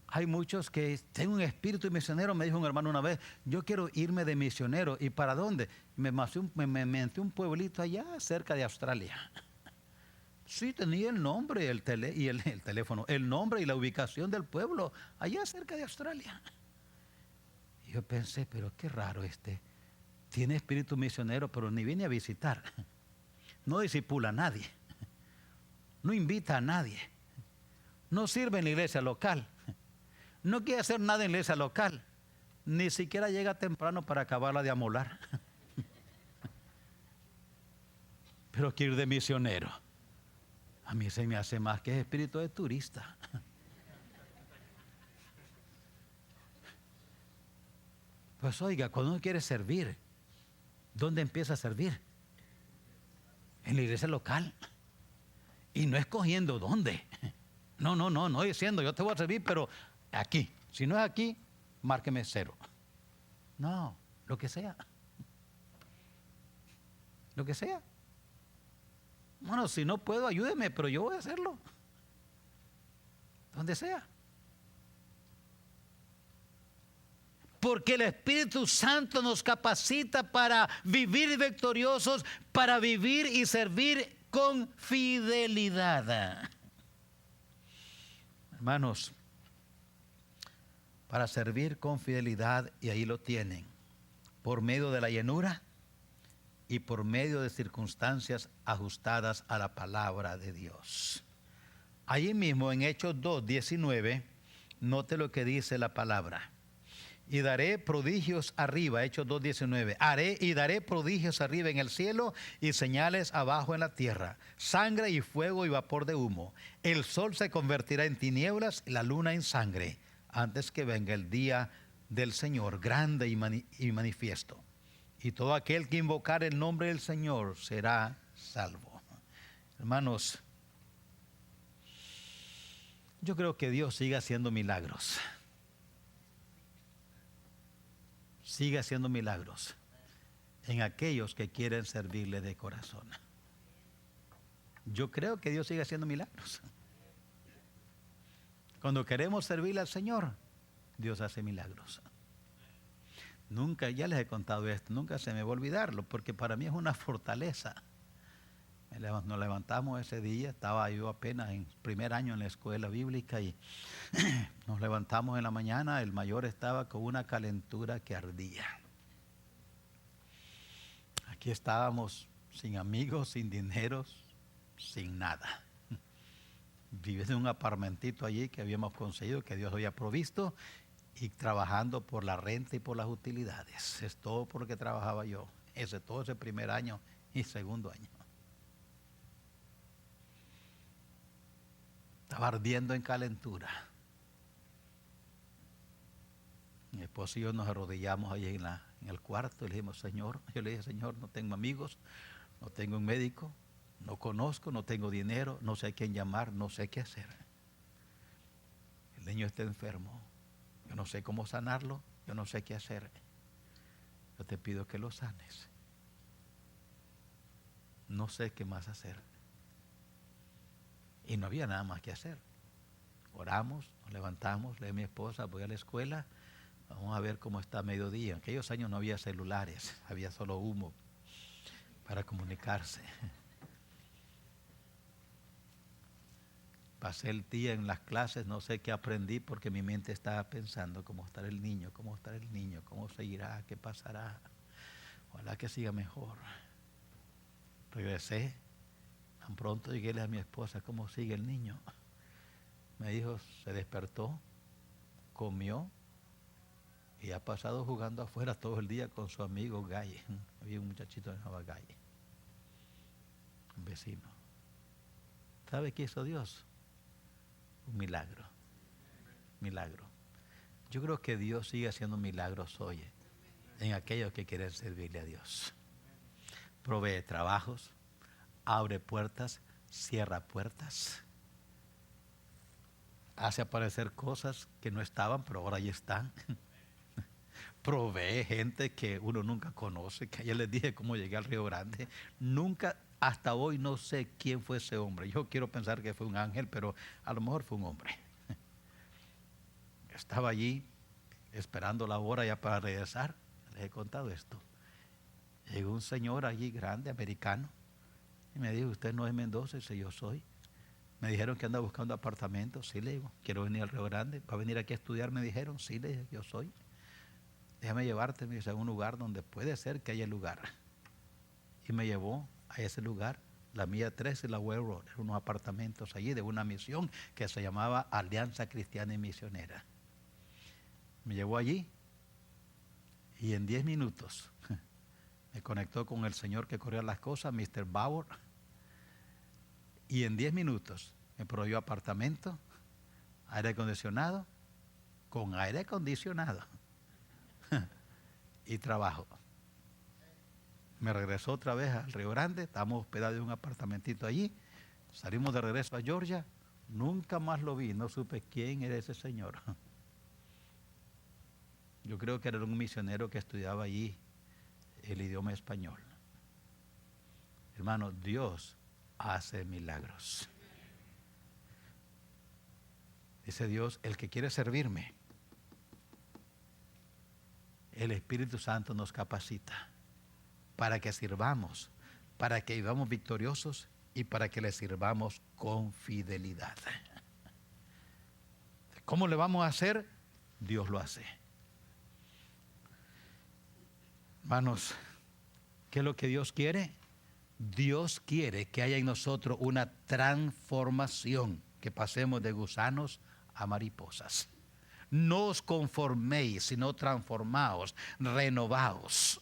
hay muchos que tengo un espíritu misionero. Me dijo un hermano una vez, yo quiero irme de misionero. ¿Y para dónde? Me metí un pueblito allá cerca de Australia. Sí, tenía el nombre el teléfono, el nombre y la ubicación del pueblo, allá cerca de Australia. Y yo pensé, pero qué raro tiene espíritu misionero, pero ni viene a visitar. No disipula a nadie. No invita a nadie. No sirve en la iglesia local. No quiere hacer nada en la iglesia local. Ni siquiera llega temprano para acabarla de amolar. Pero quiere ir de misionero. A mí se me hace más que espíritu de turista. Pues oiga, cuando uno quiere servir, ¿dónde empieza a servir? En la iglesia local. Y no escogiendo dónde. No diciendo yo te voy a servir, pero aquí. Si no es aquí, márqueme 0. No, lo que sea. Lo que sea. Bueno, si no puedo, ayúdeme, pero yo voy a hacerlo. Donde sea. Porque el Espíritu Santo nos capacita para vivir victoriosos, para vivir y servir con fidelidad. Hermanos, para servir con fidelidad, y ahí lo tienen, por medio de la llenura y por medio de circunstancias ajustadas a la palabra de Dios. Allí mismo en Hechos 2:19, note lo que dice la palabra. Y daré prodigios arriba, Hechos 2:19. Daré prodigios arriba en el cielo y señales abajo en la tierra, sangre y fuego y vapor de humo. El sol se convertirá en tinieblas y la luna en sangre, antes que venga el día del Señor, grande y manifiesto. Y todo aquel que invocar el nombre del Señor será salvo. Hermanos, yo creo que Dios sigue haciendo milagros. Sigue haciendo milagros en aquellos que quieren servirle de corazón. Yo creo que Dios sigue haciendo milagros. Cuando queremos servirle al Señor, Dios hace milagros. Nunca, ya les he contado esto, nunca se me va a olvidarlo, porque para mí es una fortaleza. Nos levantamos ese día, estaba yo apenas en primer año en la escuela bíblica y nos levantamos en la mañana, el mayor estaba con una calentura que ardía. Aquí estábamos sin amigos, sin dinero, sin nada. Viviendo en un apartamentito allí que habíamos conseguido, que Dios había provisto, y trabajando por la renta y por las utilidades. Es todo por lo que trabajaba yo, todo ese primer año y segundo año. Estaba ardiendo en calentura. Mi esposo y yo nos arrodillamos ahí en el cuarto y le dijimos, Señor, yo le dije, Señor, no tengo amigos, no tengo un médico, no conozco, no tengo dinero, no sé a quién llamar, no sé qué hacer. El niño está enfermo, yo no sé cómo sanarlo, yo no sé qué hacer. Yo te pido que lo sanes. No sé qué más hacer. Y no había nada más que hacer. Oramos, nos levantamos, le dije a mi esposa, voy a la escuela, vamos a ver cómo está a mediodía. En aquellos años no había celulares, había solo humo para comunicarse. Pasé el día en las clases, no sé qué aprendí porque mi mente estaba pensando cómo estará el niño, cómo estará el niño, cómo seguirá, qué pasará. Ojalá que siga mejor. Regresé, tan pronto llegué a mi esposa, ¿cómo sigue el niño? Me dijo, se despertó, comió y ha pasado jugando afuera todo el día con su amigo Galle. Había un muchachito que se llamaba Galle, un vecino. ¿Sabe qué hizo Dios? Un milagro. Milagro. Yo creo que Dios sigue haciendo milagros hoy en aquellos que quieren servirle a Dios. Provee trabajos, abre puertas, cierra puertas. Hace aparecer cosas que no estaban, pero ahora ya están. Provee gente que uno nunca conoce, que ayer les dije cómo llegué al Río Grande. Nunca, hasta hoy no sé quién fue ese hombre. Yo quiero pensar que fue un ángel, pero a lo mejor fue un hombre. Estaba allí esperando la hora ya para regresar. Les he contado esto. Llegó un señor allí grande, americano, y me dijo, ¿usted no es Mendoza? Y dice, yo soy. Me dijeron que anda buscando apartamentos. Sí, le digo, quiero venir al Río Grande. ¿Va a venir aquí a estudiar? Me dijeron, sí, le dije, yo soy. Déjame llevarte, me dice, a un lugar donde puede ser que haya lugar. Y me llevó a ese lugar, la Milla 13 y la Well Road, eran unos apartamentos allí de una misión que se llamaba Alianza Cristiana y Misionera. Me llevó allí y en 10 minutos me conectó con el señor que corría las cosas, Mr. Bauer, y en 10 minutos me proveyó apartamento, aire acondicionado, con aire acondicionado y trabajo. Me regresó otra vez al Río Grande, estábamos hospedados en un apartamentito allí, salimos de regreso a Georgia, nunca más lo vi, no supe quién era ese señor. Yo creo que era un misionero que estudiaba allí el idioma español. Hermano, Dios hace milagros. Dice Dios, el que quiere servirme, el Espíritu Santo nos capacita para que sirvamos, para que vivamos victoriosos y para que le sirvamos con fidelidad. ¿Cómo le vamos a hacer? Dios lo hace. Hermanos, ¿qué es lo que Dios quiere? Dios quiere que haya en nosotros una transformación, que pasemos de gusanos a mariposas. No os conforméis, sino transformaos, renovaos.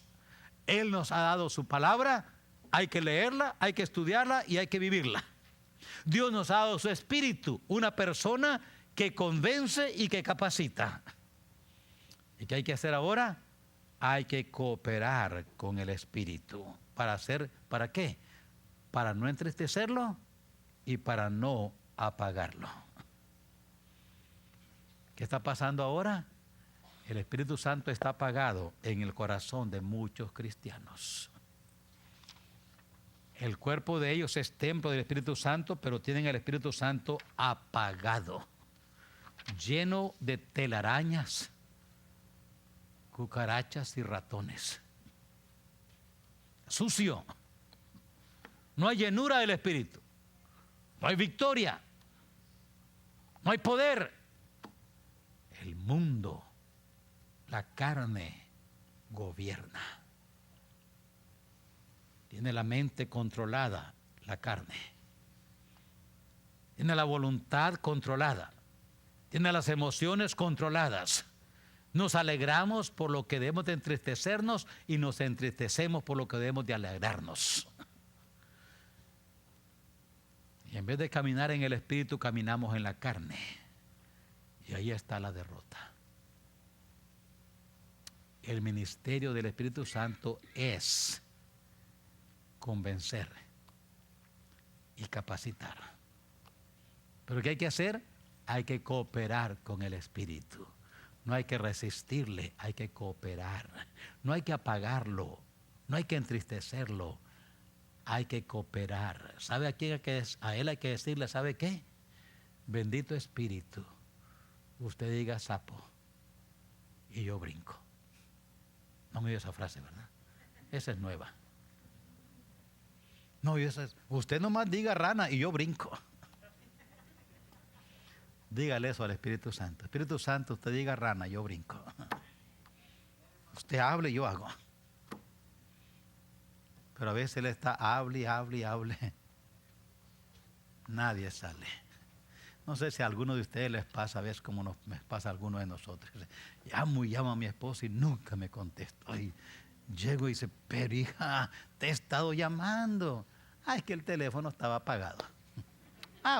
Él nos ha dado su palabra, hay que leerla, hay que estudiarla y hay que vivirla. Dios nos ha dado su espíritu, una persona que convence y que capacita. ¿Y qué hay que hacer ahora? Hay que cooperar con el espíritu. ¿Para qué? Para no entristecerlo y para no apagarlo. ¿Qué está pasando ahora? El Espíritu Santo está apagado en el corazón de muchos cristianos. El cuerpo de ellos es templo del Espíritu Santo, pero tienen el Espíritu Santo apagado, lleno de telarañas, cucarachas y ratones. Sucio. No hay llenura del Espíritu. No hay victoria. No hay poder. El mundo, la carne, gobierna. Tiene la mente controlada, la carne. Tiene la voluntad controlada. Tiene las emociones controladas. Nos alegramos por lo que debemos de entristecernos y nos entristecemos por lo que debemos de alegrarnos. Y en vez de caminar en el Espíritu, caminamos en la carne. Y ahí está la derrota. El ministerio del Espíritu Santo es convencer y capacitar. ¿Pero qué hay que hacer? Hay que cooperar con el Espíritu. No hay que resistirle, hay que cooperar. No hay que apagarlo, no hay que entristecerlo. hay que cooperar. ¿Sabe a quién a él hay que decirle, ¿sabe qué? Bendito Espíritu, usted diga sapo y yo brinco. No me dio esa frase, ¿verdad? Esa es nueva. No, usted nomás diga rana y yo brinco. Dígale eso al Espíritu Santo. Espíritu Santo, usted diga rana, yo brinco. Usted hable y yo hago. Pero a veces él está hable. Nadie sale. No sé si a alguno de ustedes les pasa, a veces como nos pasa a alguno de nosotros. Llamo a mi esposa y nunca me contesta. Y llego y dice, pero hija, te he estado llamando. Es que el teléfono estaba apagado.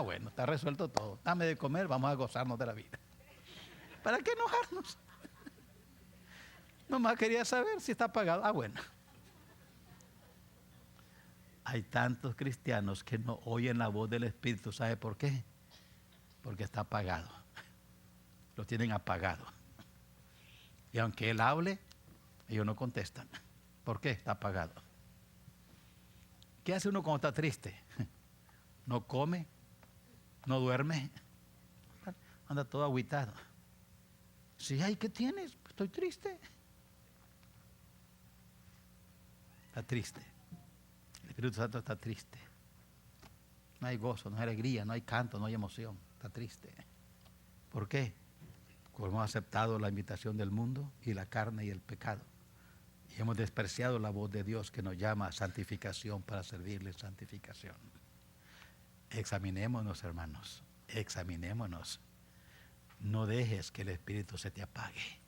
Bueno, está resuelto todo. Dame de comer, vamos a gozarnos de la vida. ¿Para qué enojarnos? Nomás quería saber si está apagado. Bueno. Hay tantos cristianos que no oyen la voz del Espíritu. ¿Sabe por qué? Porque está apagado. Lo tienen apagado. Y aunque Él hable, ellos no contestan. ¿Por qué? Está apagado. ¿Qué hace uno cuando está triste? No come, no duerme, anda todo agüitado. Sí, ¿qué tienes? Estoy triste. Está triste. El Espíritu Santo está triste. No hay gozo, no hay alegría, no hay canto, no hay emoción. Está triste. ¿Por qué? Porque hemos aceptado la invitación del mundo y la carne y el pecado. Y hemos despreciado la voz de Dios que nos llama a santificación para servirle santificación. Examinémonos, hermanos. Examinémonos. No dejes que el Espíritu se te apague.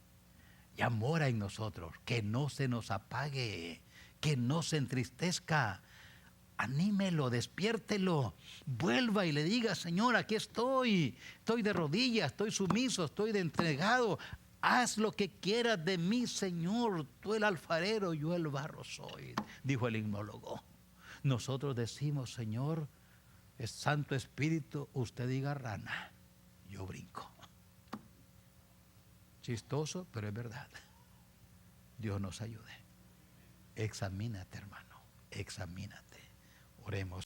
Ya mora en nosotros. Que no se nos apague. Que no se entristezca. Anímelo, despiértelo, vuelva y le diga, Señor, aquí estoy de rodillas, estoy sumiso, estoy de entregado, haz lo que quieras de mí, Señor, tú el alfarero, yo el barro soy, dijo el himnólogo. Nosotros decimos, Señor, es Santo Espíritu, usted diga rana, yo brinco. Chistoso, pero es verdad. Dios nos ayude. Examínate, hermano, examínate. Oremos.